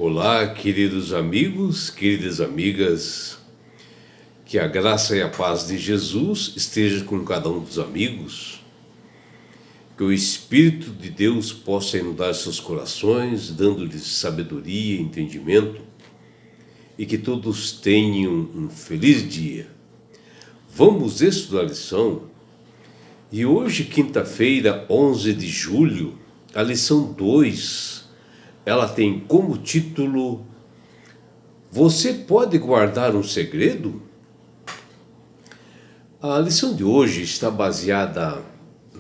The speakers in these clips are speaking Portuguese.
Olá, queridos amigos, queridas amigas, que a graça e a paz de Jesus esteja com cada um dos amigos, que o Espírito de Deus possa inundar seus corações, dando-lhes sabedoria e entendimento, e que todos tenham um feliz dia. Vamos estudar a lição, e hoje, quinta-feira, 11 de julho, a lição 2, ela tem como título: Você pode guardar um segredo? A lição de hoje está baseada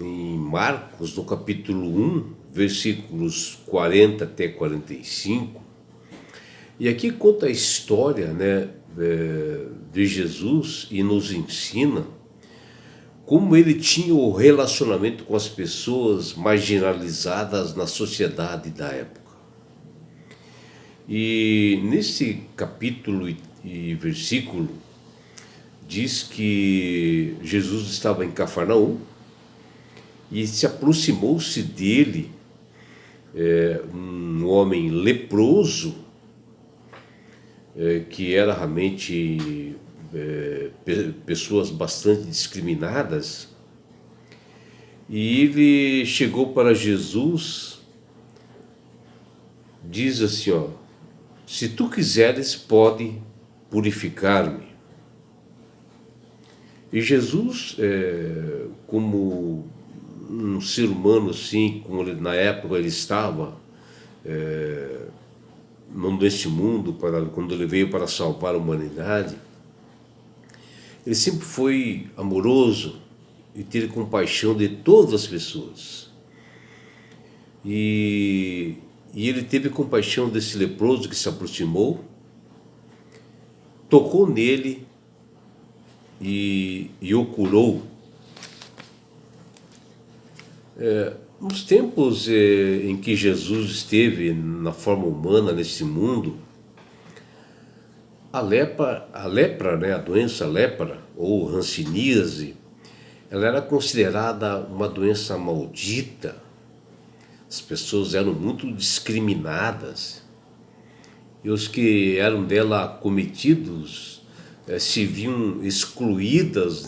em Marcos, no capítulo 1, versículos 40 até 45. E aqui conta a história, de Jesus e nos ensina como ele tinha o relacionamento com as pessoas marginalizadas na sociedade da época. E nesse capítulo e versículo diz que Jesus estava em Cafarnaum e se aproximou-se dele um homem leproso, que era realmente pessoas bastante discriminadas, e ele chegou para Jesus, diz assim, ó: se tu quiseres, pode purificar-me. E Jesus, como um ser humano assim, como na época ele estava, não deste mundo, quando ele veio para salvar a humanidade, ele sempre foi amoroso e teve compaixão de todas as pessoas. E ele teve compaixão desse leproso que se aproximou, tocou nele e o curou. Nos tempos em que Jesus esteve na forma humana nesse mundo, a lepra, a doença lepra ou hanseníase, ela era considerada uma doença maldita. As pessoas eram muito discriminadas e os que eram dela acometidos se viam excluídas,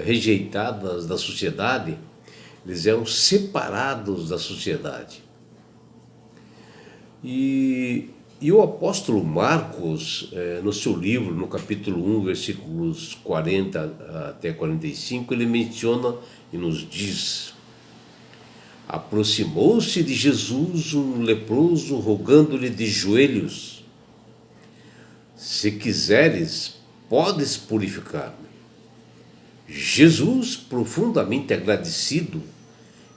rejeitadas da sociedade. Eles eram separados da sociedade. E o apóstolo Marcos, no seu livro, no capítulo 1, versículos 40 até 45, ele menciona e nos diz: aproximou-se de Jesus um leproso, rogando-lhe de joelhos: se quiseres, podes purificar-me. Jesus, profundamente agradecido,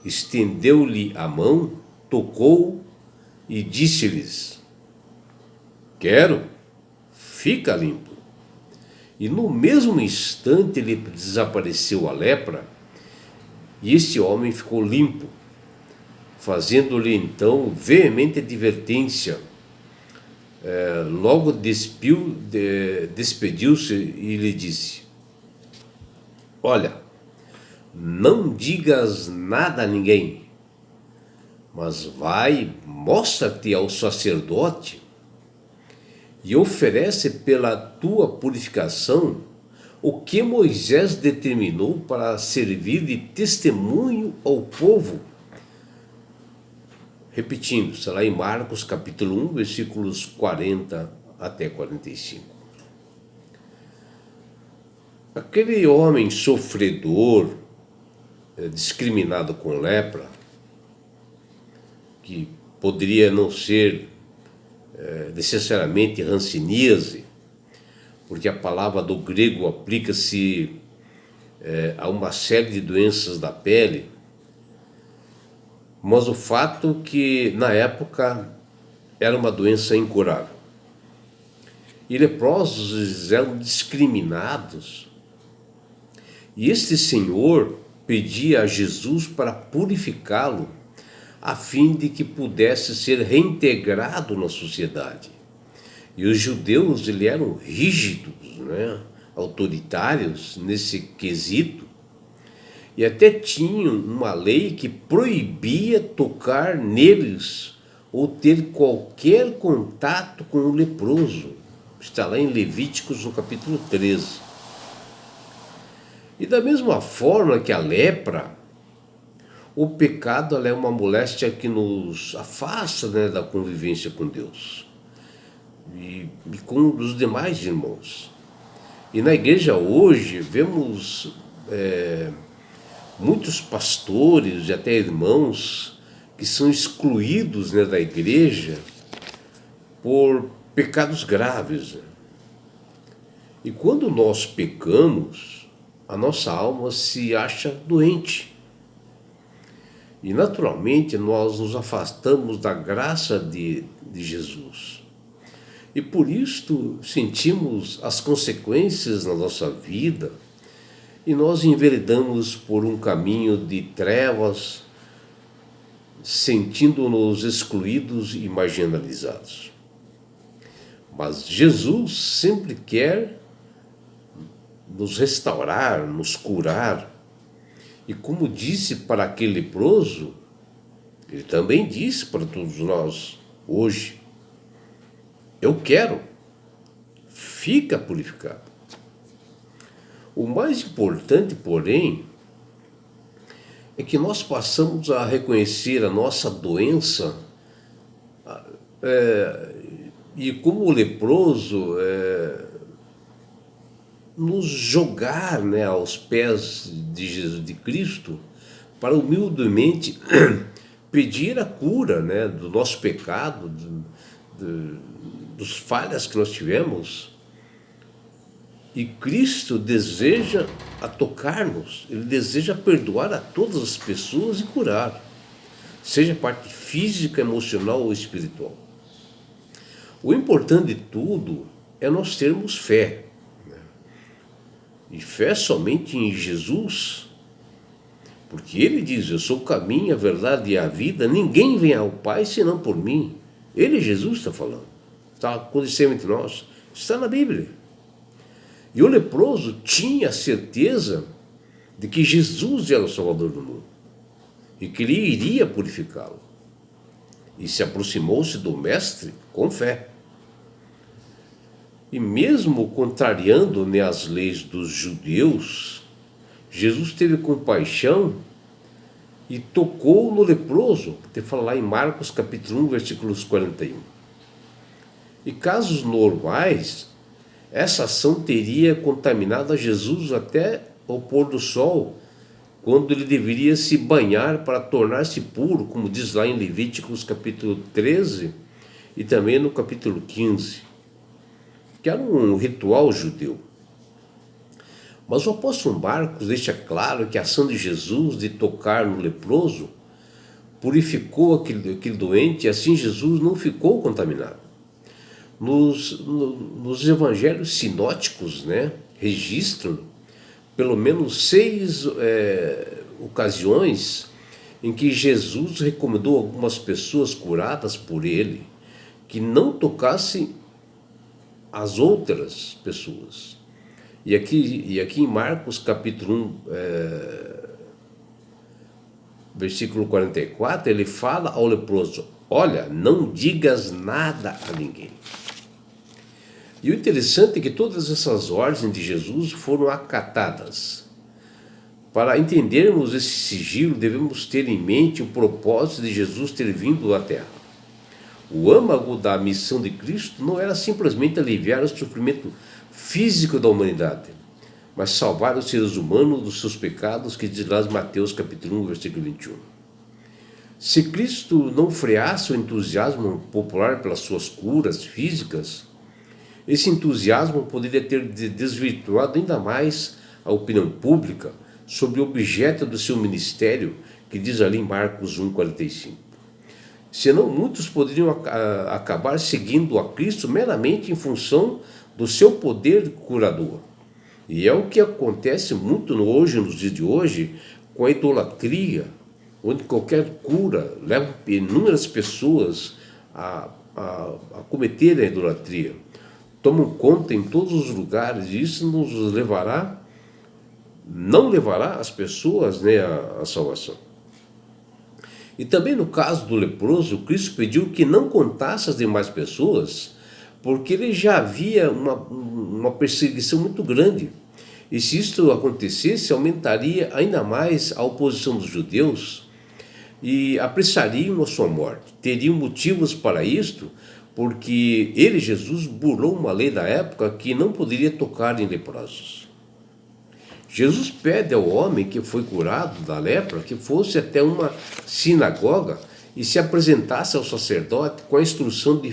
estendeu-lhe a mão, tocou e disse-lhes: quero, fica limpo. E no mesmo instante lhe desapareceu a lepra e esse homem ficou limpo, fazendo-lhe então veemente advertência. Logo despediu-se e lhe disse: olha, não digas nada a ninguém, mas vai, mostra-te ao sacerdote e oferece pela tua purificação o que Moisés determinou para servir de testemunho ao povo. Repetindo, está lá em Marcos capítulo 1, versículos 40 até 45. Aquele homem sofredor, discriminado com lepra, que poderia não ser necessariamente hanseníase, porque a palavra do grego aplica-se a uma série de doenças da pele, mas o fato que na época era uma doença incurável. E leprosos eram discriminados. E este senhor pedia a Jesus para purificá-lo, a fim de que pudesse ser reintegrado na sociedade. E os judeus eram rígidos, autoritários nesse quesito, e até tinham uma lei que proibia tocar neles ou ter qualquer contato com o leproso. Está lá em Levíticos, no capítulo 13. E da mesma forma que a lepra, o pecado é uma moléstia que nos afasta, né, da convivência com Deus e com os demais irmãos. E na igreja hoje vemos muitos pastores e até irmãos que são excluídos, né, da igreja por pecados graves. E quando nós pecamos, a nossa alma se acha doente. E naturalmente nós nos afastamos da graça de Jesus. E por isto sentimos as consequências na nossa vida e nós enveredamos por um caminho de trevas, sentindo-nos excluídos e marginalizados. Mas Jesus sempre quer nos restaurar, nos curar. E como disse para aquele leproso, ele também disse para todos nós hoje: eu quero, fica purificado. O mais importante, porém, é que nós passamos a reconhecer a nossa doença e como o leproso nos jogar, né, aos pés de Jesus, de Cristo, para humildemente pedir a cura, né, do nosso pecado, dos falhas que nós tivemos. E Cristo deseja a tocar-nos, Ele deseja perdoar a todas as pessoas e curar, seja parte física, emocional ou espiritual. O importante de tudo é nós termos fé. E fé somente em Jesus, porque Ele diz: eu sou o caminho, a verdade e a vida, ninguém vem ao Pai senão por mim. Ele, Jesus, está falando, está acontecendo entre nós, está na Bíblia. E o leproso tinha a certeza de que Jesus era o Salvador do mundo e que Ele iria purificá-lo. E se aproximou-se do Mestre com fé. E mesmo contrariando, né, as leis dos judeus, Jesus teve compaixão e tocou no leproso, que fala lá em Marcos capítulo 1, versículos 41. E casos normais, essa ação teria contaminado a Jesus até o pôr do sol, quando ele deveria se banhar para tornar-se puro, como diz lá em Levíticos capítulo 13 e também no capítulo 15. Que era um ritual judeu. Mas o apóstolo Marcos deixa claro que a ação de Jesus de tocar no leproso purificou aquele doente e assim Jesus não ficou contaminado. Nos evangelhos sinóticos, né, registram pelo menos 6 ocasiões em que Jesus recomendou a algumas pessoas curadas por ele que não tocassem as outras pessoas. E aqui em Marcos capítulo 1, versículo 44, ele fala ao leproso: olha, não digas nada a ninguém. E o interessante é que todas essas ordens de Jesus foram acatadas. Para entendermos esse sigilo, devemos ter em mente o propósito de Jesus ter vindo à Terra. O âmago da missão de Cristo não era simplesmente aliviar o sofrimento físico da humanidade, mas salvar os seres humanos dos seus pecados, que diz lá em Mateus capítulo 1, versículo 21. Se Cristo não freasse o entusiasmo popular pelas suas curas físicas, esse entusiasmo poderia ter desvirtuado ainda mais a opinião pública sobre o objeto do seu ministério, que diz ali em Marcos 1,45. Senão muitos poderiam acabar seguindo a Cristo meramente em função do seu poder curador. E é o que acontece muito hoje, nos dias de hoje, com a idolatria, onde qualquer cura leva inúmeras pessoas a cometerem a idolatria. Tomam conta em todos os lugares, e isso nos não levará as pessoas, né, à salvação. E também no caso do leproso, Cristo pediu que não contasse as demais pessoas, porque ele já havia uma perseguição muito grande. E se isto acontecesse, aumentaria ainda mais a oposição dos judeus e apressariam a sua morte. Teriam motivos para isto, porque ele, Jesus, burlou uma lei da época que não poderia tocar em leprosos. Jesus pede ao homem que foi curado da lepra que fosse até uma sinagoga e se apresentasse ao sacerdote com a instrução de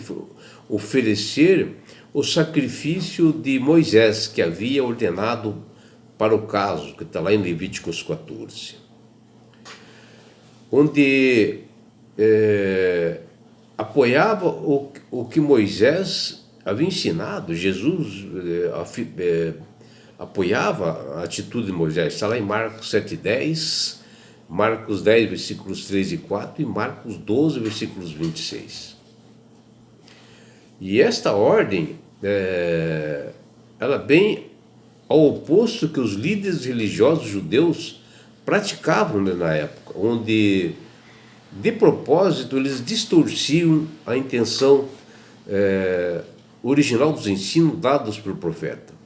oferecer o sacrifício de Moisés, que havia ordenado para o caso, que está lá em Levíticos 14. Onde apoiava o que Moisés havia ensinado. Jesus apoiava a atitude de Moisés. Está lá em Marcos 7,10, Marcos 10, versículos 3 e 4 e Marcos 12, versículos 26. E esta ordem, ela bem ao oposto que os líderes religiosos judeus praticavam, né, na época, onde de propósito eles distorciam a intenção original dos ensinos dados pelo profeta.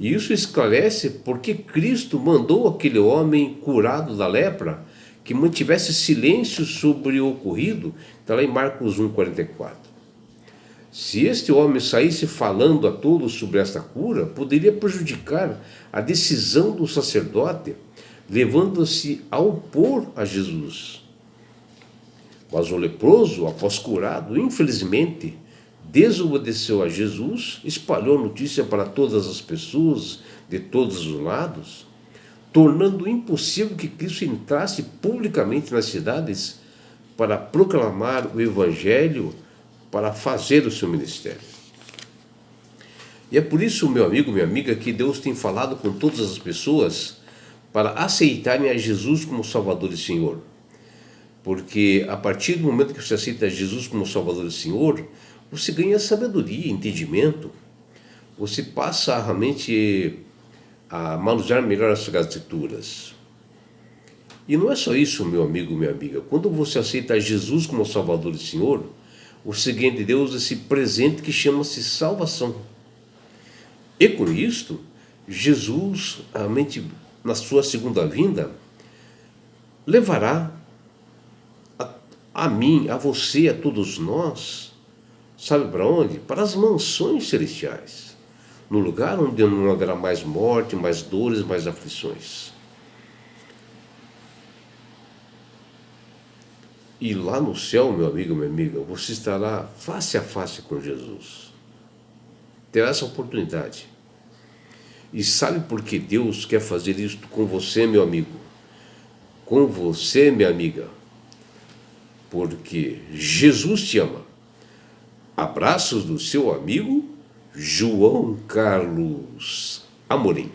E isso esclarece porque Cristo mandou aquele homem curado da lepra que mantivesse silêncio sobre o ocorrido. Está lá em Marcos 1,44. Se este homem saísse falando a todos sobre esta cura, poderia prejudicar a decisão do sacerdote, levando-se a opor a Jesus. Mas o leproso, após curado, infelizmente, desobedeceu a Jesus, espalhou a notícia para todas as pessoas de todos os lados, tornando impossível que Cristo entrasse publicamente nas cidades para proclamar o Evangelho, para fazer o seu ministério. E é por isso, meu amigo, minha amiga, que Deus tem falado com todas as pessoas para aceitarem a Jesus como Salvador e Senhor. Porque a partir do momento que você aceita Jesus como Salvador e Senhor, você ganha sabedoria, entendimento, você passa realmente a manusear melhor as escrituras. E não é só isso, meu amigo, minha amiga. Quando você aceita Jesus como Salvador e Senhor, você ganha de Deus esse presente que chama-se salvação. E com isto, Jesus, realmente, na sua segunda vinda, levará a mim, a você, a todos nós, sabe para onde? Para as mansões celestiais, no lugar onde não haverá mais morte, mais dores, mais aflições. E lá no céu, meu amigo, minha amiga, você estará face a face com Jesus. Terá essa oportunidade. E sabe por que Deus quer fazer isso com você, meu amigo? Com você, minha amiga? Porque Jesus te ama. Abraços do seu amigo João Carlos Amorim.